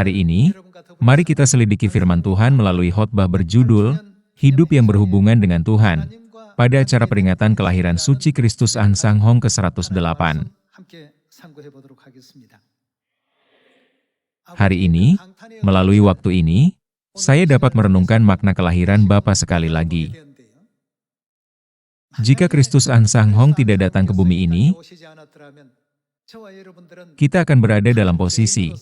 Hari ini, mari kita selidiki firman Tuhan melalui khotbah berjudul Hidup yang berhubungan dengan Tuhan, pada acara peringatan kelahiran suci Kristus An Sang Hong ke-108. Hari ini, melalui waktu ini, saya dapat merenungkan makna kelahiran Bapa sekali lagi. Jika Kristus An Sang Hong tidak datang ke bumi ini, kita akan berada dalam posisi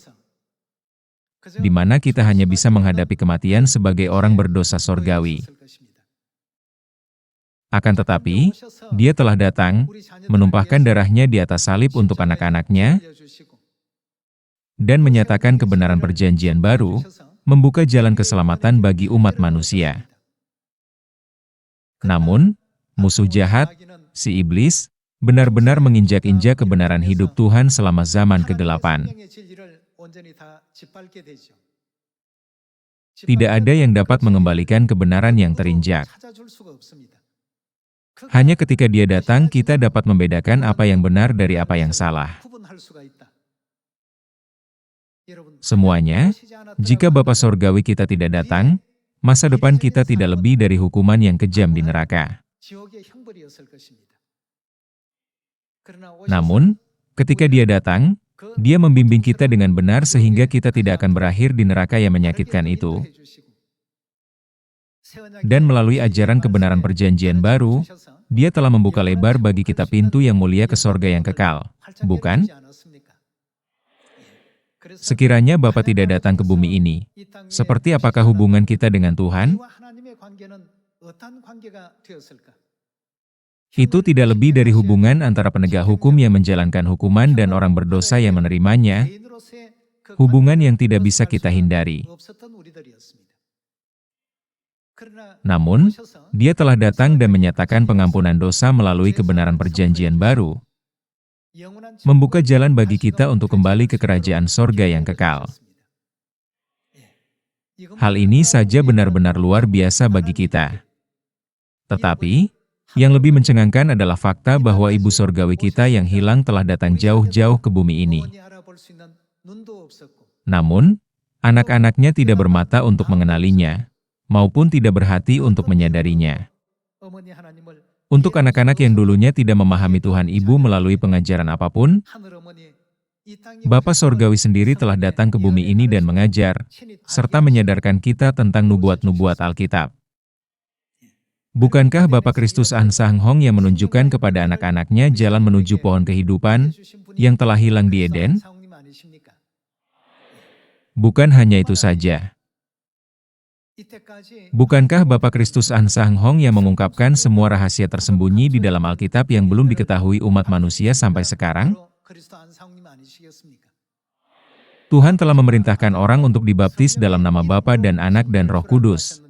di mana kita hanya bisa menghadapi kematian sebagai orang berdosa sorgawi. Akan tetapi, Dia telah datang, menumpahkan darahnya di atas salib untuk anak-anaknya, dan menyatakan kebenaran perjanjian baru, membuka jalan keselamatan bagi umat manusia. Namun, musuh jahat, si iblis, benar-benar menginjak-injak kebenaran hidup Tuhan selama zaman kegelapan. Tidak ada yang dapat mengembalikan kebenaran yang terinjak. Hanya ketika Dia datang, kita dapat membedakan apa yang benar dari apa yang salah. Semuanya, jika Bapa Sorgawi kita tidak datang, masa depan kita tidak lebih dari hukuman yang kejam di neraka. Namun, ketika Dia datang, Dia membimbing kita dengan benar sehingga kita tidak akan berakhir di neraka yang menyakitkan itu. Dan melalui ajaran kebenaran perjanjian baru, Dia telah membuka lebar bagi kita pintu yang mulia ke sorga yang kekal, bukan? Sekiranya Bapa tidak datang ke bumi ini, seperti apakah hubungan kita dengan Tuhan? Itu tidak lebih dari hubungan antara penegak hukum yang menjalankan hukuman dan orang berdosa yang menerimanya, hubungan yang tidak bisa kita hindari. Namun, Dia telah datang dan menyatakan pengampunan dosa melalui kebenaran perjanjian baru, membuka jalan bagi kita untuk kembali ke kerajaan sorga yang kekal. Hal ini saja benar-benar luar biasa bagi kita. Tetapi, yang lebih mencengangkan adalah fakta bahwa Ibu Sorgawi kita yang hilang telah datang jauh-jauh ke bumi ini. Namun, anak-anaknya tidak bermata untuk mengenalinya, maupun tidak berhati untuk menyadarinya. Untuk anak-anak yang dulunya tidak memahami Tuhan Ibu melalui pengajaran apapun, Bapa Sorgawi sendiri telah datang ke bumi ini dan mengajar, serta menyadarkan kita tentang nubuat-nubuat Alkitab. Bukankah Bapa Kristus An Sang Hong yang menunjukkan kepada anak-anaknya jalan menuju pohon kehidupan yang telah hilang di Eden? Bukan hanya itu saja. Bukankah Bapa Kristus An Sang Hong yang mengungkapkan semua rahasia tersembunyi di dalam Alkitab yang belum diketahui umat manusia sampai sekarang? Tuhan telah memerintahkan orang untuk dibaptis dalam nama Bapa dan Anak dan Roh Kudus.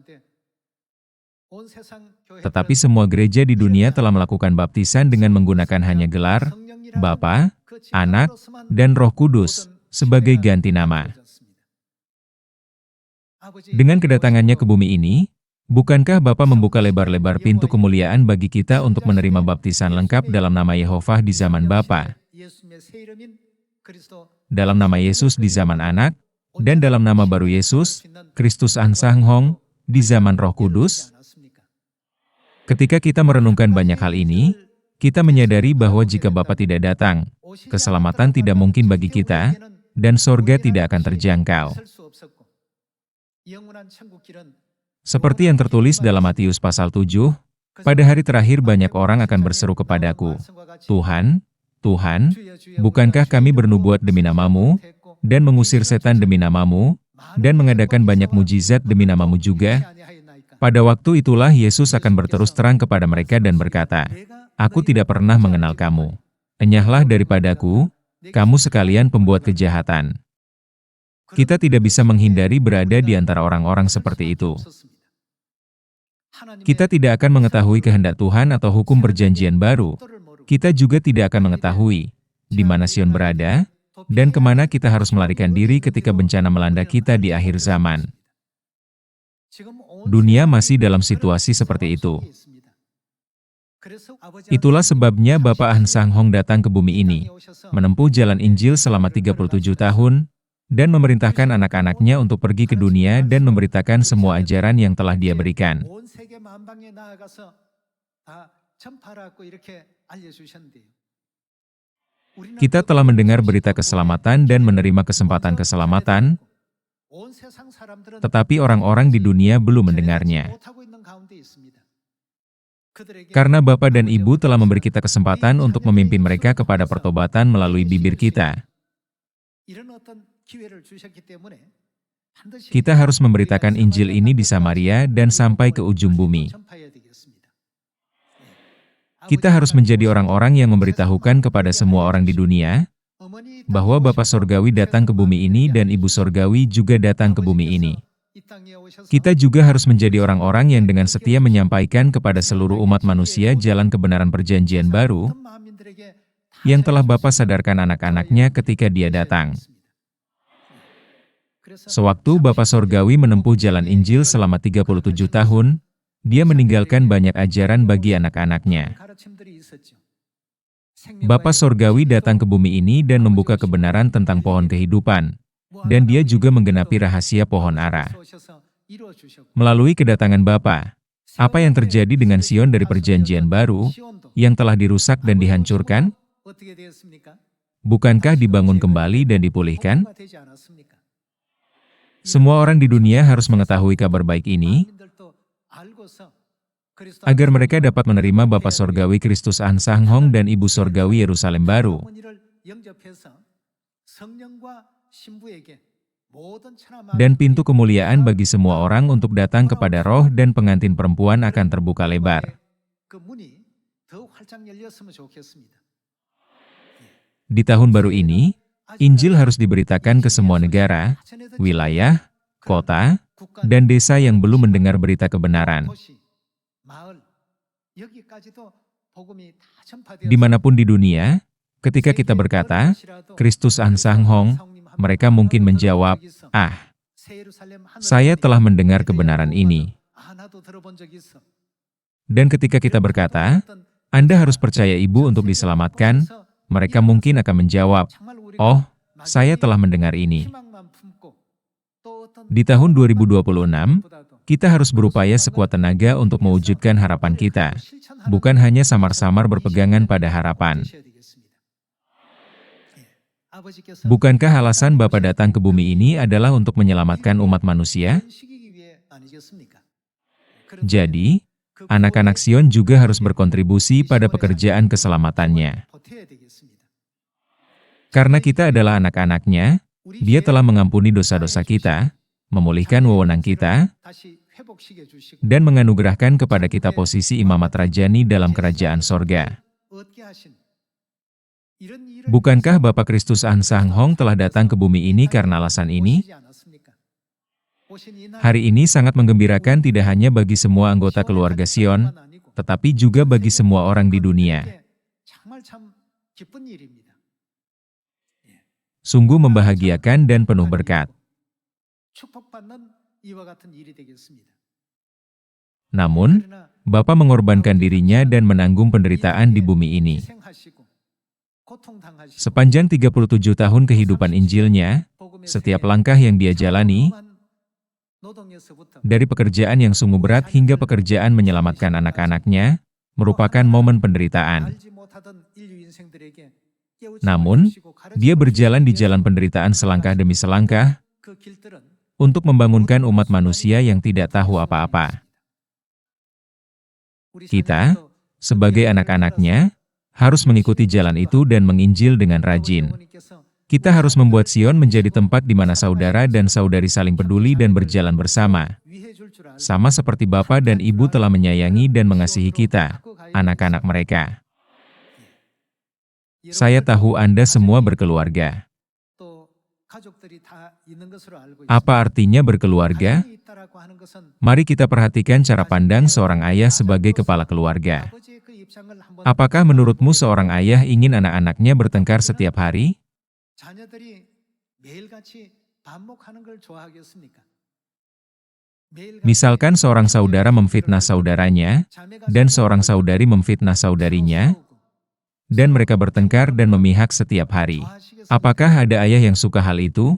Tetapi semua gereja di dunia telah melakukan baptisan dengan menggunakan hanya gelar Bapa, Anak, dan Roh Kudus sebagai ganti nama. Dengan kedatangannya ke bumi ini, bukankah Bapa membuka lebar-lebar pintu kemuliaan bagi kita untuk menerima baptisan lengkap dalam nama Yehovah di zaman Bapa, dalam nama Yesus di zaman Anak, dan dalam nama baru Yesus, Kristus An Sang Hong, di zaman Roh Kudus? Ketika kita merenungkan banyak hal ini, kita menyadari bahwa jika Bapa tidak datang, keselamatan tidak mungkin bagi kita, dan sorga tidak akan terjangkau. Seperti yang tertulis dalam Matius pasal 7, pada hari terakhir banyak orang akan berseru kepadaku, Tuhan, Tuhan, bukankah kami bernubuat demi nama-Mu, dan mengusir setan demi nama-Mu, dan mengadakan banyak mujizat demi nama-Mu juga? Pada waktu itulah Yesus akan berterus terang kepada mereka dan berkata, Aku tidak pernah mengenal kamu. Enyahlah daripadaku, kamu sekalian pembuat kejahatan. Kita tidak bisa menghindari berada di antara orang-orang seperti itu. Kita tidak akan mengetahui kehendak Tuhan atau hukum perjanjian baru. Kita juga tidak akan mengetahui di mana Sion berada, dan kemana kita harus melarikan diri ketika bencana melanda kita di akhir zaman. Dunia masih dalam situasi seperti itu. Itulah sebabnya Bapa An Sang Hong datang ke bumi ini, menempuh jalan Injil selama 37 tahun, dan memerintahkan anak-anaknya untuk pergi ke dunia dan memberitakan semua ajaran yang telah Dia berikan. Kita telah mendengar berita keselamatan dan menerima kesempatan keselamatan, tetapi orang-orang di dunia belum mendengarnya. Karena Bapa dan Ibu telah memberi kita kesempatan untuk memimpin mereka kepada pertobatan melalui bibir kita. Kita harus memberitakan Injil ini di Samaria dan sampai ke ujung bumi. Kita harus menjadi orang-orang yang memberitahukan kepada semua orang di dunia bahwa Bapa Sorgawi datang ke bumi ini dan Ibu Sorgawi juga datang ke bumi ini. Kita juga harus menjadi orang-orang yang dengan setia menyampaikan kepada seluruh umat manusia jalan kebenaran perjanjian baru yang telah Bapa sadarkan anak-anaknya ketika Dia datang. Sewaktu Bapa Sorgawi menempuh jalan Injil selama 37 tahun, Dia meninggalkan banyak ajaran bagi anak-anaknya. Bapa Sorgawi datang ke bumi ini dan membuka kebenaran tentang pohon kehidupan, dan Dia juga menggenapi rahasia pohon ara. Melalui kedatangan Bapa, apa yang terjadi dengan Sion dari perjanjian baru, yang telah dirusak dan dihancurkan? Bukankah dibangun kembali dan dipulihkan? Semua orang di dunia harus mengetahui kabar baik ini, agar mereka dapat menerima Bapa Sorgawi Kristus Ansanghong dan Ibu Sorgawi Yerusalem baru. Dan pintu kemuliaan bagi semua orang untuk datang kepada Roh dan pengantin perempuan akan terbuka lebar. Di tahun baru ini, Injil harus diberitakan ke semua negara, wilayah, kota, dan desa yang belum mendengar berita kebenaran. Dimanapun di dunia, ketika kita berkata, Kristus Ansanghong, mereka mungkin menjawab, "Ah, saya telah mendengar kebenaran ini." Dan ketika kita berkata, Anda harus percaya Ibu untuk diselamatkan, mereka mungkin akan menjawab, "Oh, saya telah mendengar ini." Di tahun 2026, kita harus berupaya sekuat tenaga untuk mewujudkan harapan kita, bukan hanya samar-samar berpegangan pada harapan. Bukankah alasan Bapa datang ke bumi ini adalah untuk menyelamatkan umat manusia? Jadi, anak-anak Sion juga harus berkontribusi pada pekerjaan keselamatannya. Karena kita adalah anak-anaknya, Dia telah mengampuni dosa-dosa kita, memulihkan wewenang kita, dan menganugerahkan kepada kita posisi imamat rajani dalam kerajaan sorga. Bukankah Bapa Kristus Ansanghong telah datang ke bumi ini karena alasan ini? Hari ini sangat menggembirakan tidak hanya bagi semua anggota keluarga Sion, tetapi juga bagi semua orang di dunia. Sungguh membahagiakan dan penuh berkat. Namun, Bapa mengorbankan dirinya dan menanggung penderitaan di bumi ini. Sepanjang 37 tahun kehidupan Injilnya, setiap langkah yang Dia jalani, dari pekerjaan yang sungguh berat hingga pekerjaan menyelamatkan anak-anaknya, merupakan momen penderitaan. Namun, Dia berjalan di jalan penderitaan selangkah demi selangkah, untuk membangunkan umat manusia yang tidak tahu apa-apa. Kita, sebagai anak-anaknya, harus mengikuti jalan itu dan menginjil dengan rajin. Kita harus membuat Sion menjadi tempat di mana saudara dan saudari saling peduli dan berjalan bersama. Sama seperti Bapa dan Ibu telah menyayangi dan mengasihi kita, anak-anak mereka. Saya tahu Anda semua berkeluarga. Apa artinya berkeluarga? Mari kita perhatikan cara pandang seorang ayah sebagai kepala keluarga. Apakah menurutmu seorang ayah ingin anak-anaknya bertengkar setiap hari? Misalkan seorang saudara memfitnah saudaranya, dan seorang saudari memfitnah saudarinya, dan mereka bertengkar dan memihak setiap hari. Apakah ada ayah yang suka hal itu?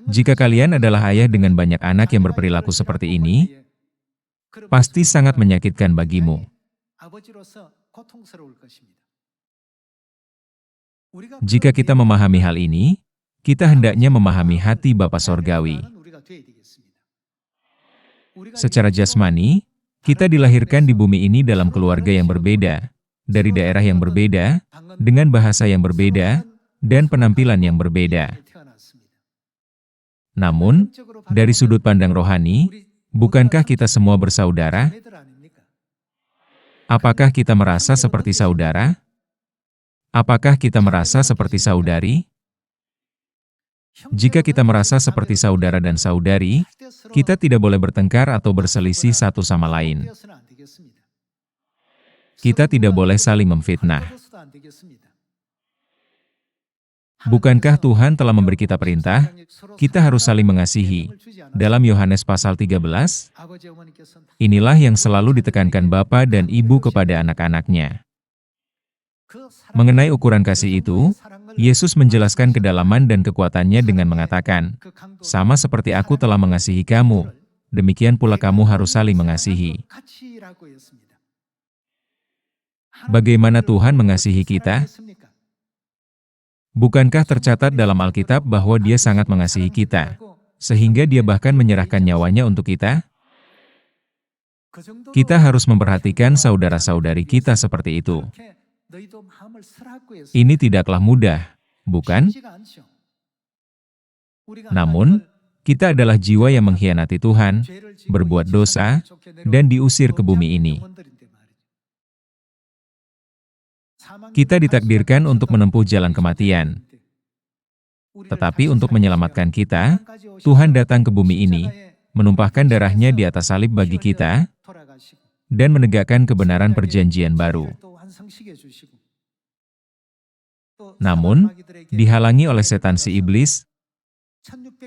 Jika kalian adalah ayah dengan banyak anak yang berperilaku seperti ini, pasti sangat menyakitkan bagimu. Jika kita memahami hal ini, kita hendaknya memahami hati Bapa Sorgawi. Secara jasmani, kita dilahirkan di bumi ini dalam keluarga yang berbeda, dari daerah yang berbeda, dengan bahasa yang berbeda, dan penampilan yang berbeda. Namun, dari sudut pandang rohani, bukankah kita semua bersaudara? Apakah kita merasa seperti saudara? Apakah kita merasa seperti saudari? Jika kita merasa seperti saudara dan saudari, kita tidak boleh bertengkar atau berselisih satu sama lain. Kita tidak boleh saling memfitnah. Bukankah Tuhan telah memberi kita perintah? Kita harus saling mengasihi. Dalam Yohanes pasal 13, inilah yang selalu ditekankan Bapa dan Ibu kepada anak-anaknya. Mengenai ukuran kasih itu, Yesus menjelaskan kedalaman dan kekuatannya dengan mengatakan, "Sama seperti Aku telah mengasihi kamu, demikian pula kamu harus saling mengasihi." Bagaimana Tuhan mengasihi kita? Bukankah tercatat dalam Alkitab bahwa Dia sangat mengasihi kita, sehingga Dia bahkan menyerahkan nyawanya untuk kita? Kita harus memperhatikan saudara-saudari kita seperti itu. Ini tidaklah mudah, bukan? Namun, kita adalah jiwa yang mengkhianati Tuhan, berbuat dosa, dan diusir ke bumi ini. Kita ditakdirkan untuk menempuh jalan kematian. Tetapi untuk menyelamatkan kita, Tuhan datang ke bumi ini, menumpahkan darahnya di atas salib bagi kita, dan menegakkan kebenaran perjanjian baru. Namun, dihalangi oleh setan si iblis,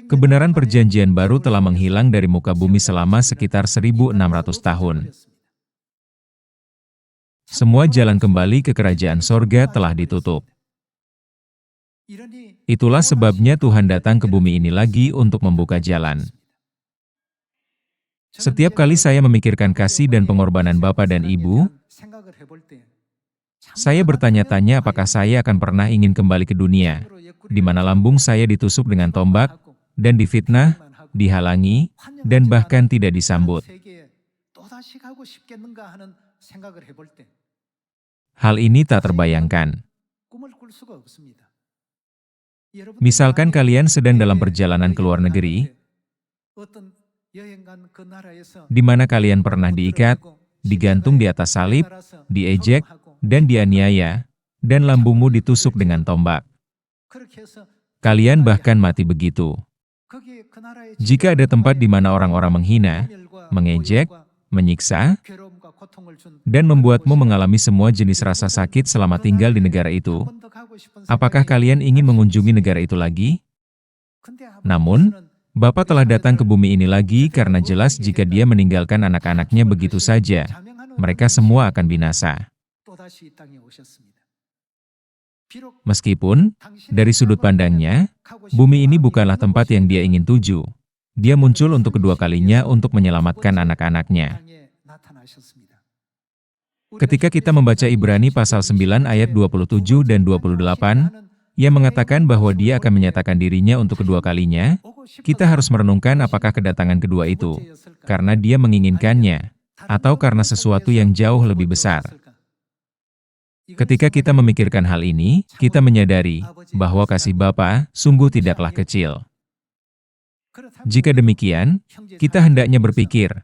kebenaran perjanjian baru telah menghilang dari muka bumi selama sekitar 1.600 tahun. Semua jalan kembali ke kerajaan sorga telah ditutup. Itulah sebabnya Tuhan datang ke bumi ini lagi untuk membuka jalan. Setiap kali saya memikirkan kasih dan pengorbanan Bapa dan Ibu, saya bertanya-tanya apakah saya akan pernah ingin kembali ke dunia, di mana lambung saya ditusuk dengan tombak, dan difitnah, dihalangi, dan bahkan tidak disambut. Hal ini tak terbayangkan. Misalkan kalian sedang dalam perjalanan ke luar negeri, di mana kalian pernah diikat, digantung di atas salib, diejek, dan dianiaya, dan lambungmu ditusuk dengan tombak. Kalian bahkan mati begitu. Jika ada tempat di mana orang-orang menghina, mengejek, menyiksa, dan membuatmu mengalami semua jenis rasa sakit selama tinggal di negara itu, apakah kalian ingin mengunjungi negara itu lagi? Namun, Bapa telah datang ke bumi ini lagi karena jelas jika Dia meninggalkan anak-anaknya begitu saja, mereka semua akan binasa. Meskipun, dari sudut pandangnya, bumi ini bukanlah tempat yang Dia ingin tuju. Dia muncul untuk kedua kalinya untuk menyelamatkan anak-anaknya. Ketika kita membaca Ibrani pasal 9 ayat 27 dan 28, yang mengatakan bahwa Dia akan menyatakan dirinya untuk kedua kalinya, kita harus merenungkan apakah kedatangan kedua itu, karena Dia menginginkannya, atau karena sesuatu yang jauh lebih besar. Ketika kita memikirkan hal ini, kita menyadari bahwa kasih Bapa sungguh tidaklah kecil. Jika demikian, kita hendaknya berpikir,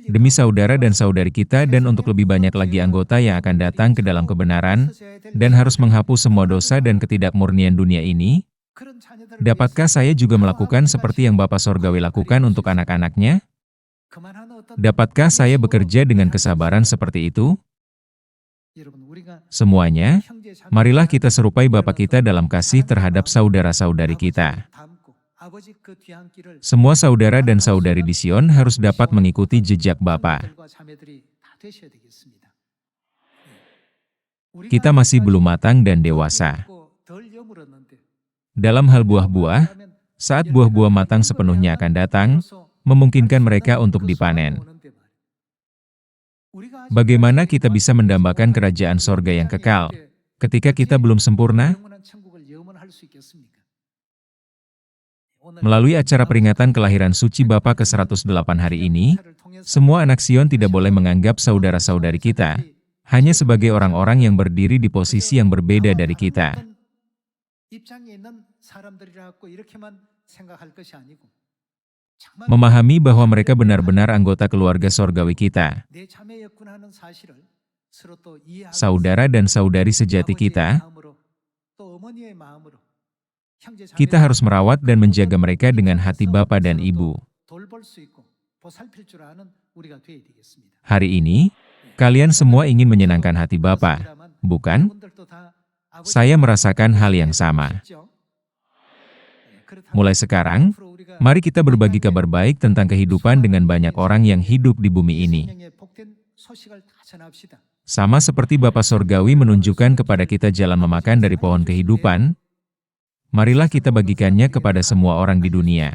demi saudara dan saudari kita dan untuk lebih banyak lagi anggota yang akan datang ke dalam kebenaran, dan harus menghapus semua dosa dan ketidakmurnian dunia ini, dapatkah saya juga melakukan seperti yang Bapa Sorgawi lakukan untuk anak-anaknya? Dapatkah saya bekerja dengan kesabaran seperti itu? Semuanya, marilah kita serupai Bapa kita dalam kasih terhadap saudara-saudari kita. Semua saudara dan saudari di Sion harus dapat mengikuti jejak Bapa. Kita masih belum matang dan dewasa. Dalam hal buah-buah, Saat buah-buah matang sepenuhnya akan datang, memungkinkan mereka untuk dipanen. Bagaimana kita bisa mendambakan kerajaan sorga yang kekal, ketika kita belum sempurna? Melalui acara peringatan kelahiran suci Bapa ke-108 hari ini, semua anak Sion tidak boleh menganggap saudara-saudari kita hanya sebagai orang-orang yang berdiri di posisi yang berbeda dari kita. Memahami bahwa mereka benar-benar anggota keluarga sorgawi kita, saudara dan saudari sejati kita. Kita harus merawat dan menjaga mereka dengan hati Bapa dan Ibu. Hari ini, kalian semua ingin menyenangkan hati Bapa, bukan? Saya merasakan hal yang sama. Mulai sekarang, mari kita berbagi kabar baik tentang kehidupan dengan banyak orang yang hidup di bumi ini. Sama seperti Bapa Sorgawi menunjukkan kepada kita jalan memakan dari pohon kehidupan, marilah kita bagikannya kepada semua orang di dunia.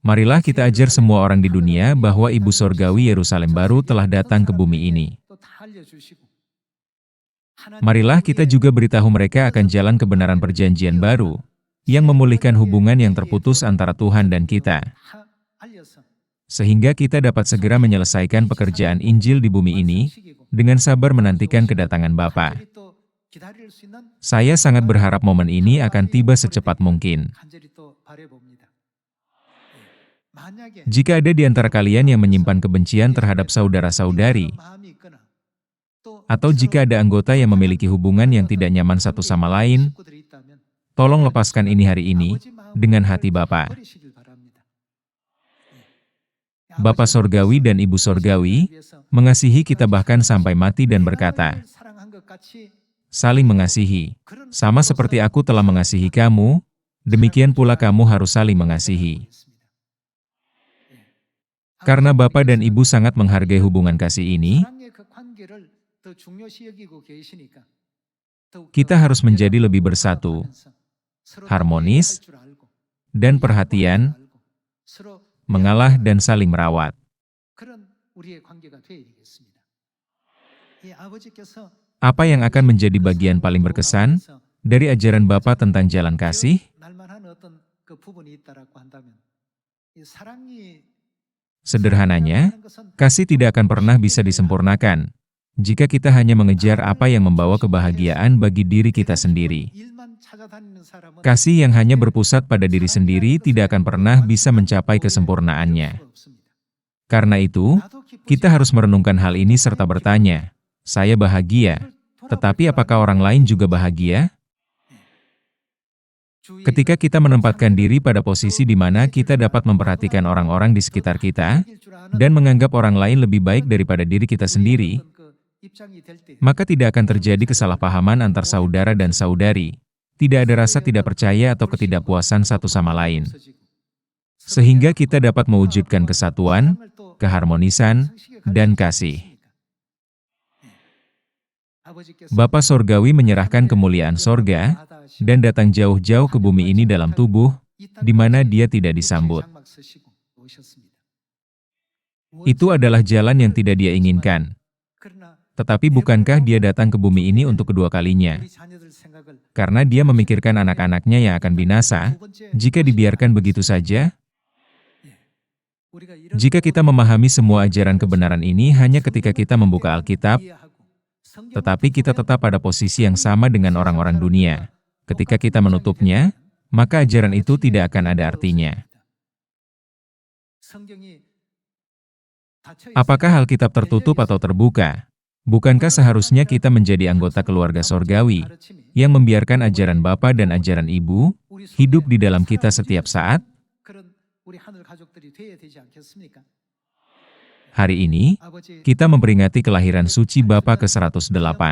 Marilah kita ajar semua orang di dunia bahwa Ibu Sorgawi Yerusalem baru telah datang ke bumi ini. Marilah kita juga beritahu mereka akan jalan kebenaran perjanjian baru, yang memulihkan hubungan yang terputus antara Tuhan dan kita. Sehingga kita dapat segera menyelesaikan pekerjaan Injil di bumi ini, dengan sabar menantikan kedatangan Bapa. Saya sangat berharap momen ini akan tiba secepat mungkin. Jika ada di antara kalian yang menyimpan kebencian terhadap saudara-saudari, atau jika ada anggota yang memiliki hubungan yang tidak nyaman satu sama lain, tolong lepaskan ini hari ini, dengan hati Bapa. Bapa Sorgawi dan Ibu Sorgawi mengasihi kita bahkan sampai mati dan berkata, saling mengasihi. Sama seperti aku telah mengasihi kamu, demikian pula kamu harus saling mengasihi. Karena Bapa dan Ibu sangat menghargai hubungan kasih ini, kita harus menjadi lebih bersatu, harmonis, dan perhatian, mengalah dan saling merawat. Apa yang akan menjadi bagian paling berkesan dari ajaran Bapa tentang jalan kasih? Sederhananya, kasih tidak akan pernah bisa disempurnakan jika kita hanya mengejar apa yang membawa kebahagiaan bagi diri kita sendiri. Kasih yang hanya berpusat pada diri sendiri tidak akan pernah bisa mencapai kesempurnaannya. Karena itu, kita harus merenungkan hal ini serta bertanya, saya bahagia, tetapi apakah orang lain juga bahagia? Ketika kita menempatkan diri pada posisi di mana kita dapat memperhatikan orang-orang di sekitar kita, dan menganggap orang lain lebih baik daripada diri kita sendiri, maka tidak akan terjadi kesalahpahaman antar saudara dan saudari. Tidak ada rasa tidak percaya atau ketidakpuasan satu sama lain. Sehingga kita dapat mewujudkan kesatuan, keharmonisan, dan kasih. Bapa Sorgawi menyerahkan kemuliaan sorga, dan datang jauh-jauh ke bumi ini dalam tubuh, di mana Dia tidak disambut. Itu adalah jalan yang tidak Dia inginkan. Tetapi bukankah Dia datang ke bumi ini untuk kedua kalinya? Karena Dia memikirkan anak-anaknya yang akan binasa, jika dibiarkan begitu saja? Jika kita memahami semua ajaran kebenaran ini hanya ketika kita membuka Alkitab, tetapi kita tetap pada posisi yang sama dengan orang-orang dunia. Ketika kita menutupnya, maka ajaran itu tidak akan ada artinya. Apakah Alkitab tertutup atau terbuka? Bukankah seharusnya kita menjadi anggota keluarga sorgawi, yang membiarkan ajaran Bapa dan ajaran Ibu hidup di dalam kita setiap saat? Hari ini, kita memperingati kelahiran suci Bapa ke-108.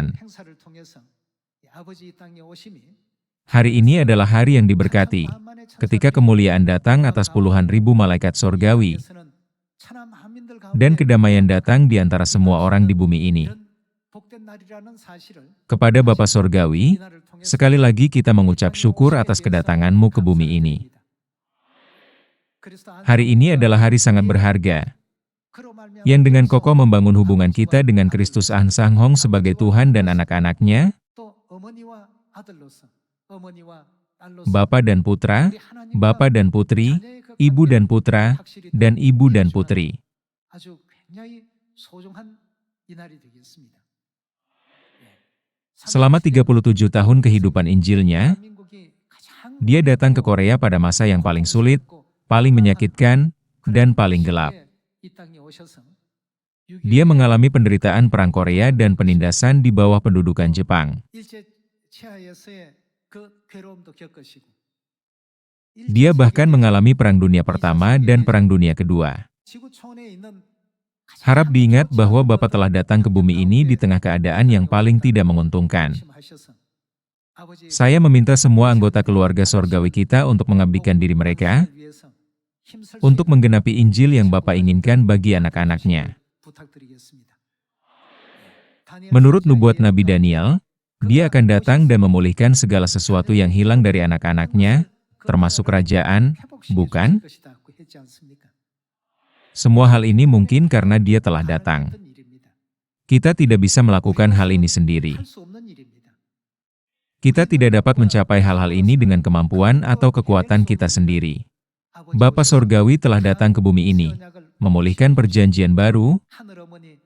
Hari ini adalah hari yang diberkati, ketika kemuliaan datang atas puluhan ribu malaikat sorgawi, dan kedamaian datang di antara semua orang di bumi ini. Kepada Bapa Sorgawi, sekali lagi kita mengucap syukur atas kedatangan-Mu ke bumi ini. Hari ini adalah hari sangat berharga, yang dengan kokoh membangun hubungan kita dengan Kristus Ahn Sang Hong sebagai Tuhan dan anak-anak-Nya, Bapa dan Putra, Bapa dan Putri, Ibu dan Putra, dan Ibu dan Putri. Selama 37 tahun kehidupan Injilnya, dia datang ke Korea pada masa yang paling sulit, paling menyakitkan, dan paling gelap. Dia mengalami penderitaan Perang Korea dan penindasan di bawah pendudukan Jepang. Dia bahkan mengalami Perang Dunia Pertama dan Perang Dunia Kedua. Harap diingat bahwa Bapa telah datang ke bumi ini di tengah keadaan yang paling tidak menguntungkan. Saya meminta semua anggota keluarga sorgawi kita untuk mengabdikan diri mereka, untuk menggenapi Injil yang Bapa inginkan bagi anak-anak-Nya. Menurut nubuat Nabi Daniel, Dia akan datang dan memulihkan segala sesuatu yang hilang dari anak-anak-Nya, termasuk kerajaan, bukan? Semua hal ini mungkin karena Dia telah datang. Kita tidak bisa melakukan hal ini sendiri. Kita tidak dapat mencapai hal-hal ini dengan kemampuan atau kekuatan kita sendiri. Bapa Sorgawi telah datang ke bumi ini, memulihkan perjanjian baru,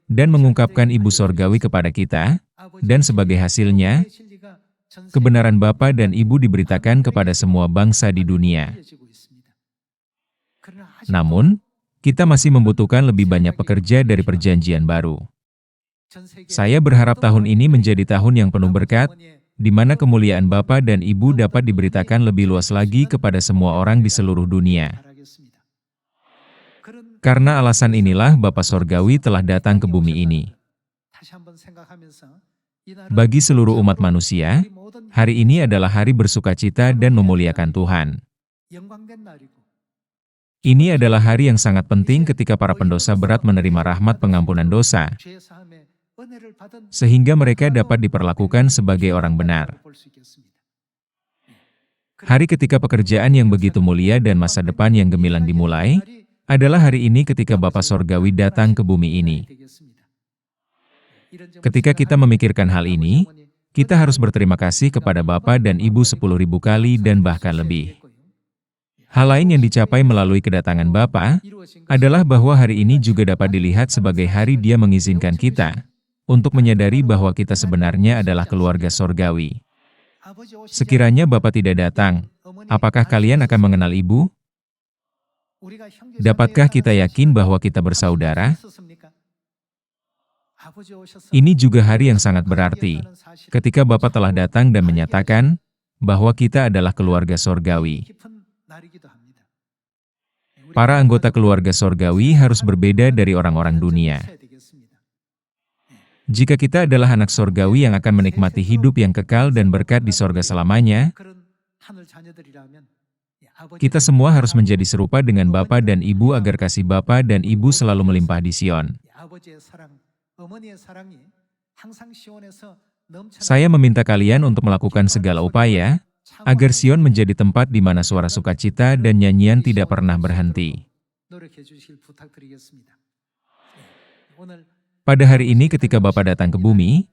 dan mengungkapkan Ibu Sorgawi kepada kita, dan sebagai hasilnya, kebenaran Bapa dan Ibu diberitakan kepada semua bangsa di dunia. Namun, kita masih membutuhkan lebih banyak pekerja dari perjanjian baru. Saya berharap tahun ini menjadi tahun yang penuh berkat, di mana kemuliaan Bapa dan Ibu dapat diberitakan lebih luas lagi kepada semua orang di seluruh dunia. Karena alasan inilah Bapa Sorgawi telah datang ke bumi ini. Bagi seluruh umat manusia, hari ini adalah hari bersukacita dan memuliakan Tuhan. Ini adalah hari yang sangat penting ketika para pendosa berat menerima rahmat pengampunan dosa, sehingga mereka dapat diperlakukan sebagai orang benar. Hari ketika pekerjaan yang begitu mulia dan masa depan yang gemilang dimulai, adalah hari ini ketika Bapa Sorgawi datang ke bumi ini. Ketika kita memikirkan hal ini, kita harus berterima kasih kepada Bapa dan Ibu 10.000 kali dan bahkan lebih. Hal lain yang dicapai melalui kedatangan Bapa adalah bahwa hari ini juga dapat dilihat sebagai hari Dia mengizinkan kita untuk menyadari bahwa kita sebenarnya adalah keluarga sorgawi. Sekiranya Bapa tidak datang, apakah kalian akan mengenal Ibu? Dapatkah kita yakin bahwa kita bersaudara? Ini juga hari yang sangat berarti, ketika Bapa telah datang dan menyatakan bahwa kita adalah keluarga sorgawi. Para anggota keluarga sorgawi harus berbeda dari orang-orang dunia. Jika kita adalah anak sorgawi yang akan menikmati hidup yang kekal dan berkat di sorga selamanya, kita semua harus menjadi serupa dengan Bapa dan Ibu agar kasih Bapa dan Ibu selalu melimpah di Sion. Saya meminta kalian untuk melakukan segala upaya, agar Sion menjadi tempat di mana suara sukacita dan nyanyian tidak pernah berhenti. Pada hari ini ketika Bapa datang ke bumi,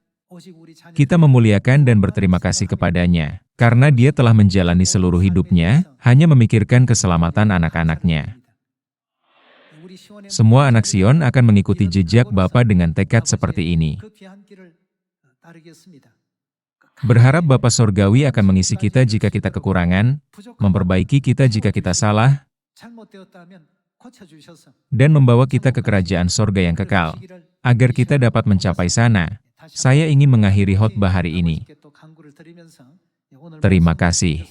kita memuliakan dan berterima kasih kepadanya, karena Dia telah menjalani seluruh hidupnya, hanya memikirkan keselamatan anak-anak-Nya. Semua anak Sion akan mengikuti jejak Bapa dengan tekad seperti ini. Berharap Bapa Sorgawi akan mengisi kita jika kita kekurangan, memperbaiki kita jika kita salah, dan membawa kita ke kerajaan sorga yang kekal, agar kita dapat mencapai sana. Saya ingin mengakhiri khotbah hari ini. Terima kasih.